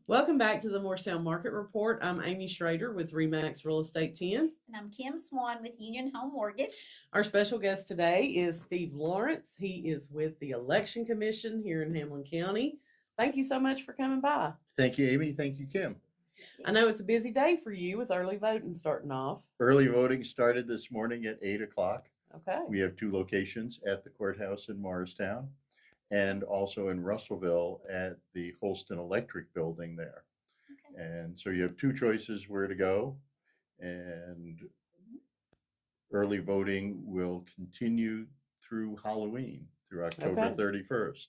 Welcome back to the Morristown Market Report. I'm Amy Schrader with Remax Real Estate 10. And I'm Kim Swan with Union Home Mortgage. Our special guest today is Steve Lawrence. He is with the Election Commission here in Hamblen County. Thank you so much for coming by. Thank you, Amy. Thank you, Kim. I know it's a busy day for you with early voting starting off. Early voting started this morning at 8 o'clock. Okay. We have two locations at the courthouse in Morristown and also in Russellville at the Holston Electric building there. Okay. And so you have two choices where to go. And early voting will continue through Halloween, through October Okay. 31st.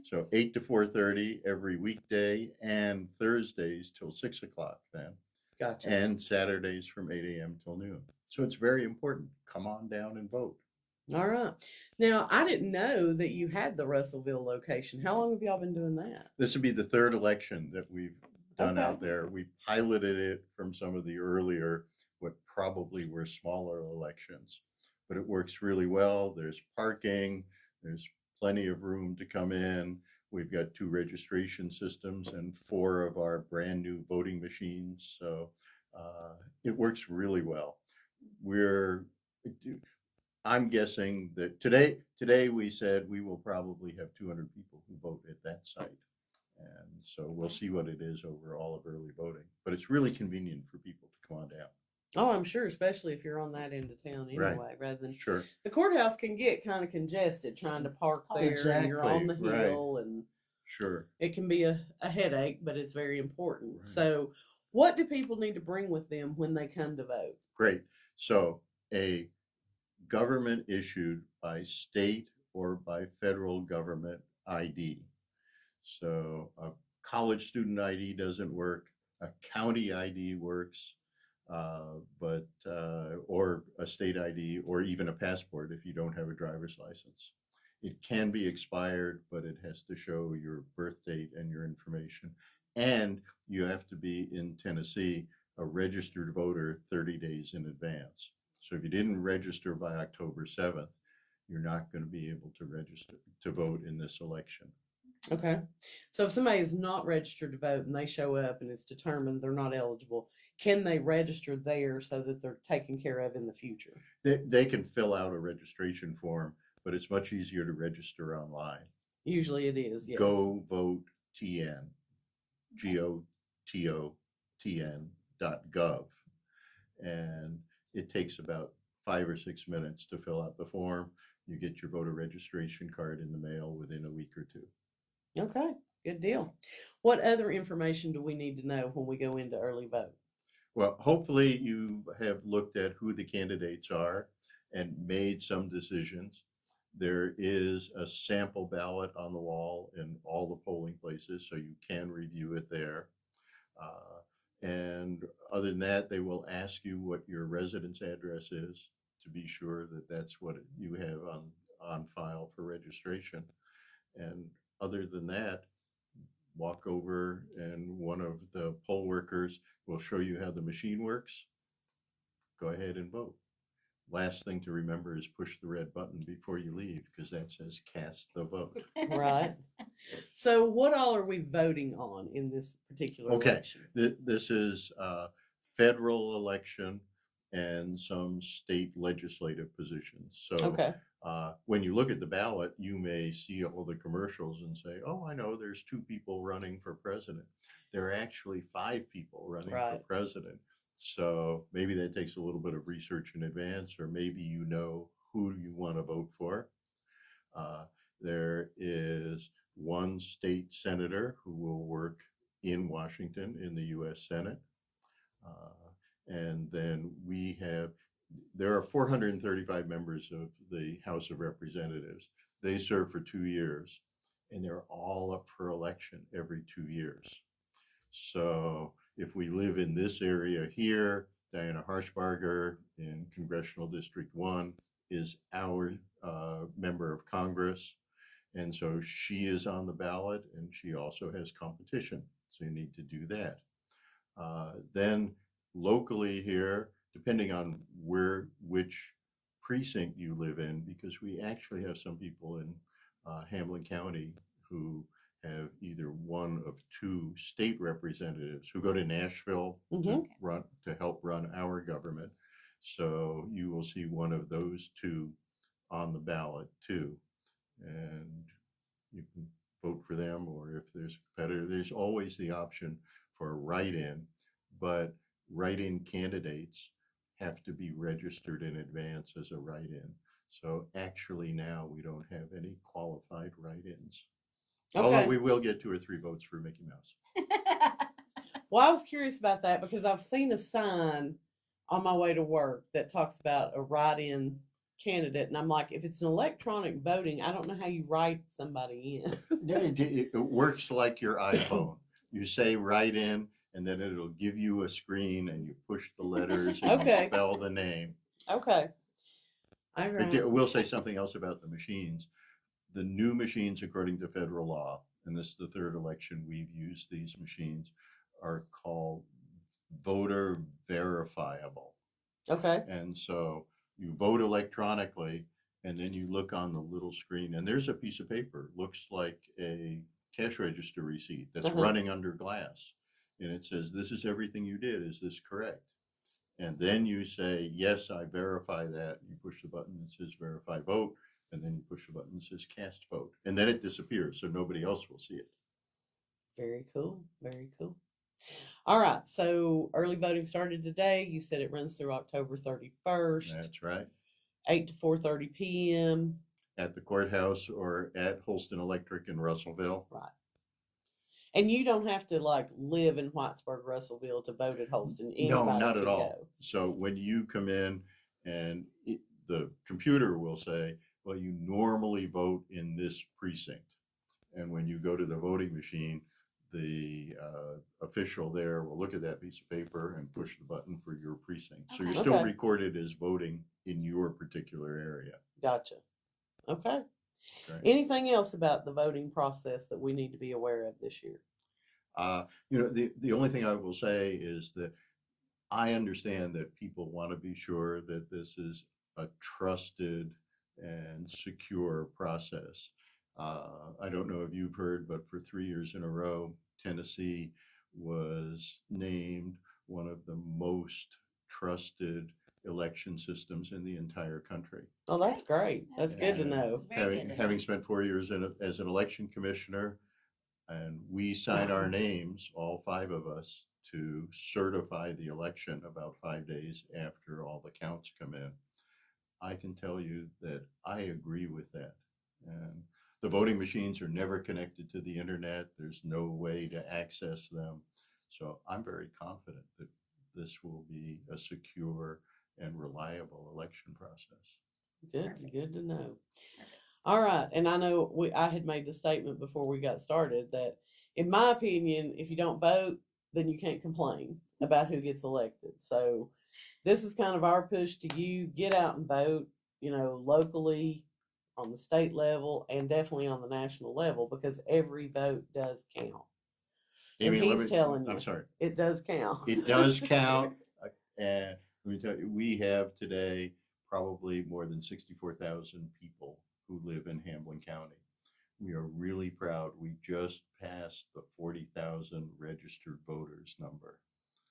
So 8 to 4:30 every weekday and Thursdays till 6 o'clock then. Gotcha. And Saturdays from 8 a.m. till noon. So it's very important. Come on down and vote. All right. Now, I didn't know that you had the Russellville location. How long have y'all been doing that? This will be the third election that we've done Okay. out there. We piloted it from some of the earlier, what probably were smaller elections, but it works really well. There's parking, there's plenty of room to come in. We've got two registration systems and 4 of our brand new voting machines. So it works really well. I'm guessing that today we said we will probably have 200 people who vote at that site. And so we'll see what it is over all of early voting. But it's really convenient for people to come on down. Oh, I'm sure, especially if you're on that end of town anyway, Right. rather than Sure. the courthouse can get kind of congested trying to park there and you're on the Exactly, right. hill and Sure. it can be a headache, but it's very important. Right. So what do people need to bring with them when they come to vote? Great. So a government issued by state or by federal government ID. So a college student ID doesn't work. A county ID works, or a state ID, or even a passport if you don't have a driver's license. It can be expired, but it has to show your birth date and your information. And you have to be in Tennessee a registered voter 30 days in advance. So if you didn't register by October 7th, you're not going to be able to register to vote in this election. Okay. So if somebody is not registered to vote and they show up and it's determined they're not eligible, can they register there so that they're taken care of in the future? They can fill out a registration form, but it's much easier to register online. Usually it is, yes. Go vote TN, GOTOTN.gov. And it takes about 5 or 6 minutes to fill out the form. You get your voter registration card in the mail within a week or 2. Okay, good deal. What other information do we need to know when we go into early vote? Well, hopefully you have looked at who the candidates are and made some decisions. There is a sample ballot on the wall in all the polling places, so you can review it there. And other than that, they will ask you what your residence address is to be sure that that's what you have on file for registration. And other than that, walk over and one of the poll workers will show you how the machine works. Go ahead and vote. Last thing to remember is push the red button before you leave, because that says cast the vote. Right. So what all are we voting on in this particular election? This is a federal election and some state legislative positions. So Okay. When you look at the ballot, you may see all the commercials and say, oh, I know there's 2 people running for president. There are actually 5 people running for Right. president. So maybe that takes a little bit of research in advance, or maybe you know who you want to vote for. There is one state senator who will work in Washington in the U.S. Senate. And then there are 435 members of the House of Representatives. They serve for 2 years, and they're all up for election every 2 years. So if we live in this area here, Diana Harshbarger in Congressional District 1 is our member of Congress. And so she is on the ballot, and she also has competition. So you need to do that. Then locally here, depending on which precinct you live in, because we actually have some people in Hamblen County who have either one of two state representatives who go to Nashville Mhm. to help run our government. So you will see one of those two on the ballot too. And you can vote for them, or if there's a competitor, there's always the option for a write-in, but write-in candidates have to be registered in advance as a write-in. So actually now we don't have any qualified write-ins. Although Okay. we will get 2 or 3 votes for Mickey Mouse. Well, I was curious about that because I've seen a sign on my way to work that talks about a write-in candidate, and I'm like, if it's an electronic voting, I don't know how you write somebody in. It works like your iPhone. You say write in, and then it'll give you a screen, and you push the letters and Okay. you spell the name. Okay. All But right. we'll say something else about the machines. The new machines, according to federal law, and this is the third election we've used these machines, are called voter verifiable. Okay. And so you vote electronically, and then you look on the little screen, and there's a piece of paper, looks like a cash register receipt that's running under glass. And it says, this is everything you did. Is this correct? And then you say, yes, I verify that. You push the button that says verify vote, and then you push the button that says cast vote. And then it disappears, so nobody else will see it. Very cool. Very cool. All right. So early voting started today. You said it runs through October 31st, That's right. 8 to 4:30 p.m. At the courthouse or at Holston Electric in Russellville. Right. And you don't have to like live in Whitesburg, Russellville to vote at Holston. No, Anybody not can at all. go. So when you come in and the computer will say, well, you normally vote in this precinct. And when you go to the voting machine, the official there will look at that piece of paper and push the button for your precinct. So you're Okay. still Okay. recorded as voting in your particular area. Gotcha. Okay. Right. Anything else about the voting process that we need to be aware of this year? The only thing I will say is that I understand that people want to be sure that this is a trusted and secure process. I don't know if you've heard, but for 3 years in a row, Tennessee was named one of the most trusted election systems in the entire country. Oh, that's great. That's good to And know. Very good to having know. spent 4 years as an election commissioner, and we sign our names, all 5 of us, to certify the election about 5 days after all the counts come in. I can tell you that I agree with that. And the voting machines are never connected to the internet. There's no way to access them. So I'm very confident that this will be a secure and reliable election process. Good. Perfect. Good to know. Perfect. All right. And I know I had made the statement before we got started that, in my opinion, if you don't vote, then you can't complain about who gets elected. So this is kind of our push to you. Get out and vote, locally, on the state level, and definitely on the national level, because every vote does count. Amy, and he's telling you. I'm sorry. It does count. It does count. And let me tell you, we have today probably more than 64,000 people who live in Hamblen County. We are really proud. We just passed the 40,000 registered voters number.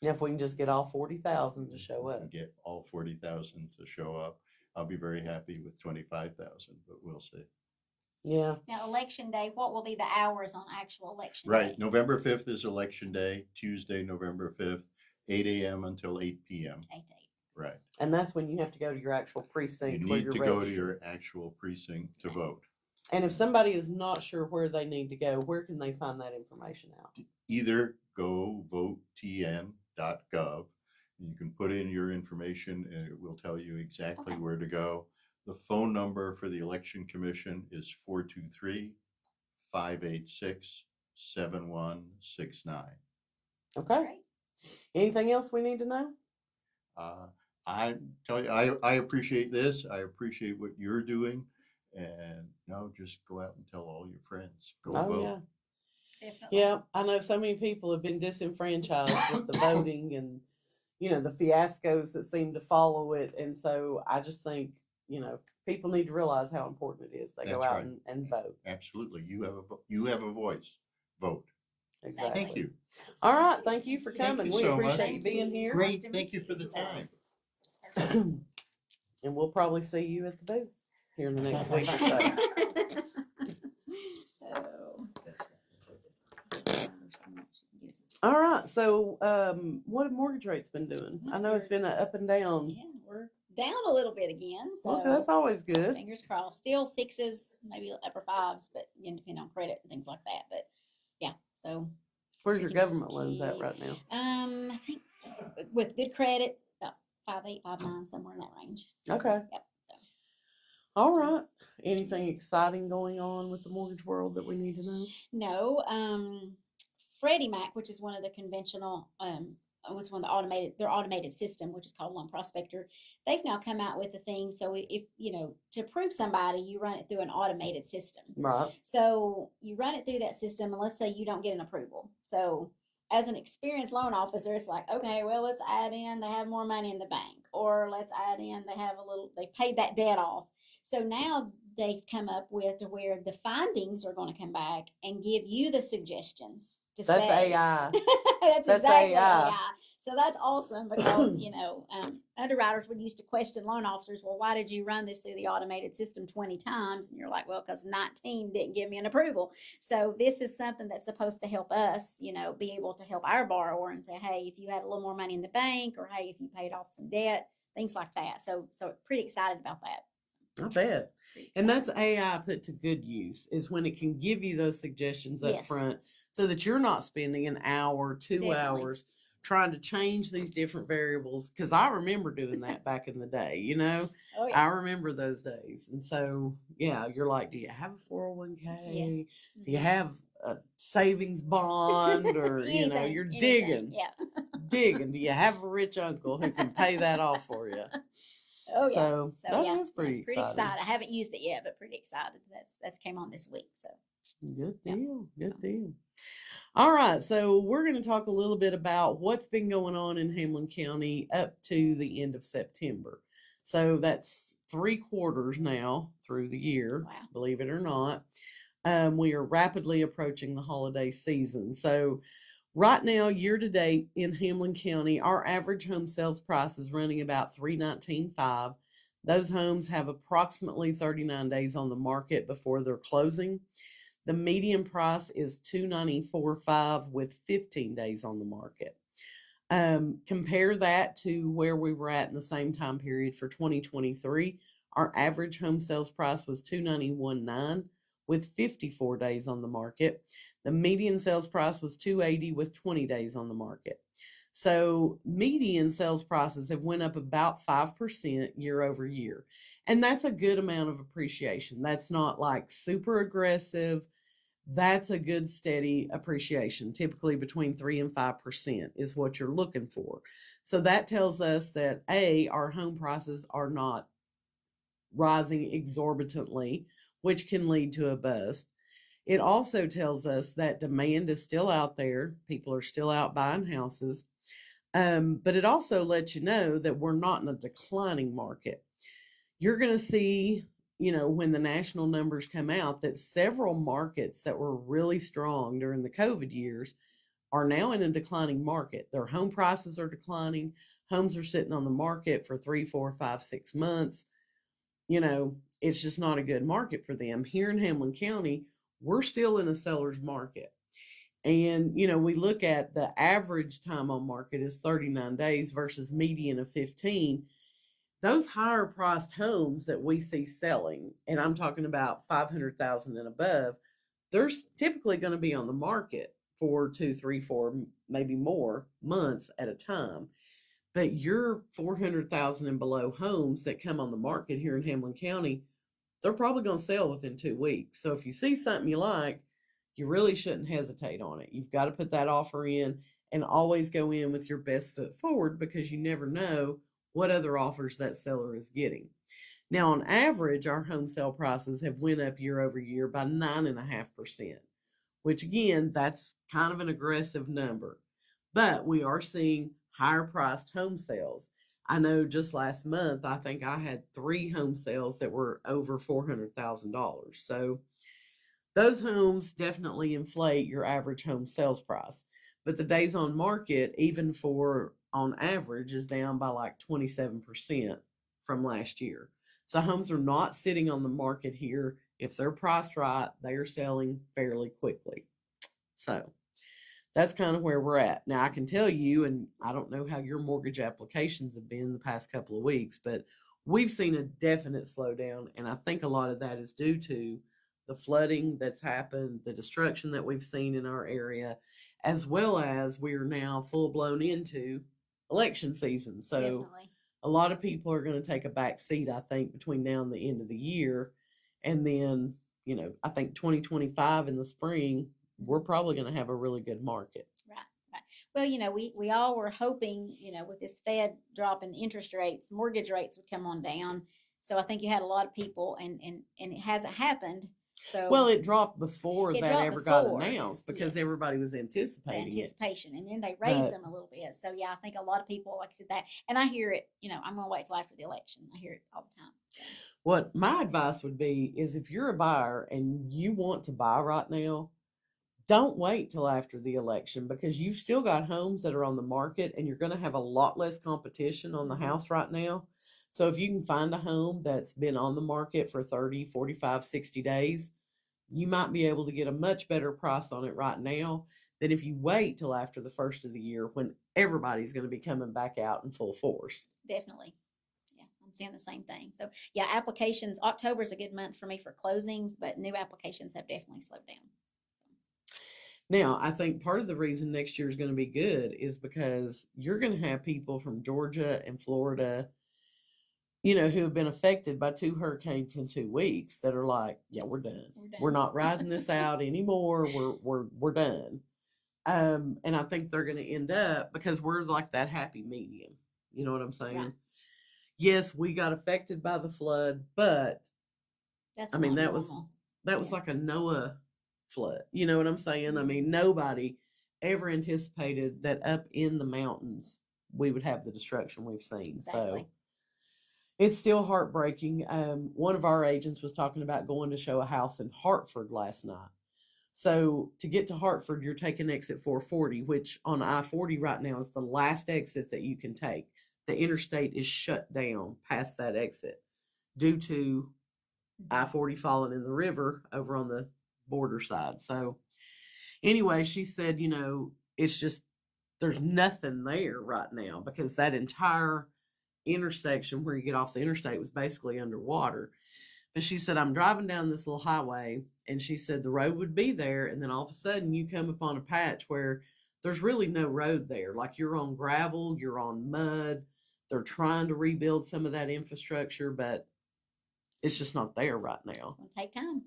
If we can just get all 40,000 to show We up. can get all 40,000 to show up. I'll be very happy with 25,000, but we'll see. Yeah. Now, election day, what will be the hours on actual election Right. day? November 5th is election day, Tuesday, November 5th, 8 a.m. until 8 p.m. 8 to 8. Right. And that's when you have to go to your actual You precinct where need you're to go to registered. your actual precinct to vote. And if somebody is not sure where they need to go, where can they find that information out? Either go votetn.gov. You can put in your information and it will tell you exactly Okay. where to go. The phone number for the Election Commission is 423-586-7169. Okay. Great. Anything else we need to know? I tell you, I appreciate this. I appreciate what you're doing. And just go out and tell all your friends. Go Oh, vote. yeah. Definitely. Yeah, I know so many people have been disenfranchised with the voting and, the fiascos that seem to follow it. And so I just think, people need to realize how important it is. They go That's out right. and vote. Absolutely. You have a voice. vote. Exactly. Thank you. All right. Thank you for Thank coming. you We so appreciate much. you being here. Great, thank you for the time. And we'll probably see you at the booth here in the next week or so. Oh. All right. So, what have mortgage rates been doing? I know it's been up and down. Yeah, we're down a little bit again. So Okay, that's always good. fingers crossed. Still sixes, maybe upper fives, but again, depending on credit and things like that. But yeah, so Where's your we can government loans at keep- right now? I think with good credit, about 5.8, 5.9, somewhere in that range. Okay. Yep. So. All right. Anything exciting going on with the mortgage world that we need to know? No, Freddie Mac, which is one of the conventional, what's one of the their automated system, which is called Loan Prospector. They've now come out with a thing. So if, to approve somebody, you run it through an automated system. Right. So you run it through that system, and let's say you don't get an approval. So as an experienced loan officer, it's like, okay, well, let's add in, they have more money in the bank, or let's add in, they paid that debt off. So now they've come up with to where the findings are going to come back and give you the suggestions to That's say. AI. That's That's exactly AI. AI. So that's awesome because, underwriters would used to question loan officers, well, why did you run this through the automated system 20 times? And you're like, well, because 19 didn't give me an approval. So this is something that's supposed to help us, be able to help our borrower and say, hey, if you had a little more money in the bank, or hey, if you paid off some debt, things like that. So pretty excited about that. I bet. And that's AI put to good use, is when it can give you those suggestions up Yes. front so that you're not spending an hour, 2 Definitely. hours trying to change these different variables. Because I remember doing that back in the day, Oh, yeah. I remember those days. And so, yeah, you're like, do you have a 401k? Do you have a savings bond? Or, Anything, you're anything. digging. Yeah. Digging. Do you have a rich uncle who can pay that off for you? Oh, yeah. So that yeah, is pretty exciting. I haven't used it yet, but pretty excited. That's came on this week. So Good Yeah. deal. Good deal. All right. So we're going to talk a little bit about what's been going on in Hamblen County up to the end of September. So that's 3 quarters now through the year, Wow. believe it or not. We are rapidly approaching the holiday season. So right now, year to date in Hamblen County, our average home sales price is running about $319,500. Those homes have approximately 39 days on the market before they're closing. The median price is $294,500 with 15 days on the market. Compare that to where we were at in the same time period for 2023. Our average home sales price was $291,900 with 54 days on the market. The median sales price was $280,000 with 20 days on the market. So median sales prices have went up about 5% year over year. And that's a good amount of appreciation. That's not like super aggressive. That's a good steady appreciation. Typically between 3 and 5% is what you're looking for. So that tells us that our home prices are not rising exorbitantly, which can lead to a bust. It also tells us that demand is still out there. People are still out buying houses. But it also lets you know that we're not in a declining market. You're going to see, when the national numbers come out, that several markets that were really strong during the COVID years are now in a declining market. Their home prices are declining. Homes are sitting on the market for 3, 4, 5, 6 months. It's just not a good market for them. Here in Hamblen County, we're still in a seller's market. And, we look at the average time on market is 39 days versus median of 15. Those higher priced homes that we see selling, and I'm talking about 500,000 and above, they're typically going to be on the market for 2, 3, 4, maybe more months at a time. But your 400,000 and below homes that come on the market here in Hamblen County, they're probably going to sell within 2 weeks. So if you see something you like, you really shouldn't hesitate on it. You've got to put that offer in and always go in with your best foot forward, because you never know what other offers that seller is getting. Now, on average, our home sale prices have went up year over year by 9.5%, which again, that's kind of an aggressive number. But we are seeing higher priced home sales. I know just last month, I think I had 3 home sales that were over $400,000. So those homes definitely inflate your average home sales price. But the days on market, even for on average, is down by like 27% from last year. So homes are not sitting on the market here. If they're priced right, they are selling fairly quickly. So that's kind of where we're at. Now, I can tell you, and I don't know how your mortgage applications have been the past couple of weeks, but we've seen a definite slowdown. And I think a lot of that is due to the flooding that's happened, the destruction that we've seen in our area, as well as we are now full blown into election season. So Definitely. a lot of people are going to take a back seat, I think, between now and the end of the year. And then, I think 2025 in the spring, we're probably going to have a really good market. Right, right. Well, we all were hoping, with this Fed dropping interest rates, mortgage rates would come on down. So I think you had a lot of people, and it hasn't happened. So Well, it dropped before It that dropped ever before, got announced because yes. everybody was the anticipating it. anticipation, and then they raised But them a little bit. So yeah, I think a lot of people, like I said, that, and I hear it. I'm going to wait till after the election. I hear it all the time. So. What my advice would be is if you're a buyer and you want to buy right now, don't wait till after the election, because you've still got homes that are on the market and you're going to have a lot less competition on the house right now. So if you can find a home that's been on the market for 30, 45, 60 days, you might be able to get a much better price on it right now than if you wait till after the first of the year when everybody's going to be coming back out in full force. Definitely. Yeah, I'm seeing the same thing. So yeah, applications, October is a good month for me for closings, but new applications have definitely slowed down. Now, I think part of the reason next year is going to be good is because you're going to have people from Georgia and Florida, who have been affected by 2 hurricanes in 2 weeks that are like, yeah, we're done. We're not riding this out anymore. We're done. And I think they're going to end up, because we're like that happy medium. You know what I'm saying? Right. Yes, we got affected by the flood, but That's that not was normal. Yeah. Like a Noah flood. You know what I'm saying? I mean, nobody ever anticipated that up in the mountains we would have the destruction we've seen. Exactly. So it's still heartbreaking. One of our agents was talking about going to show a house in Hartford last night. So to get to Hartford, you're taking exit 440, which on I-40 right now is the last exit that you can take. The interstate is shut down past that exit due to I-40 falling in the river over on the border side. So anyway, she said, it's just, there's nothing there right now because that entire intersection where you get off the interstate was basically underwater. But she said, I'm driving down this little highway, and she said the road would be there, and then all of a sudden you come upon a patch where there's really no road there. Like, you're on gravel, you're on mud. They're trying to rebuild some of that infrastructure, but it's just not there right now. It's going to take time.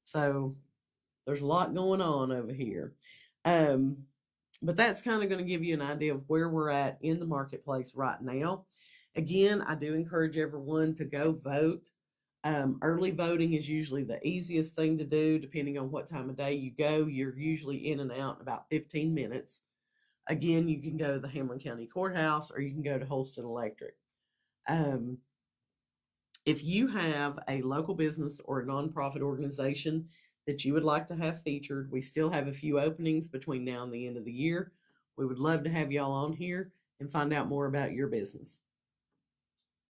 So there's a lot going on over here. But that's kind of going to give you an idea of where we're at in the marketplace right now. Again, I do encourage everyone to go vote. Early voting is usually the easiest thing to do. Depending on what time of day you go, you're usually in and out in about 15 minutes. Again, you can go to the Hamblen County Courthouse, or you can go to Holston Electric. If you have a local business or a nonprofit organization that you would like to have featured, we still have a few openings between now and the end of the year. We would love to have y'all on here and find out more about your business.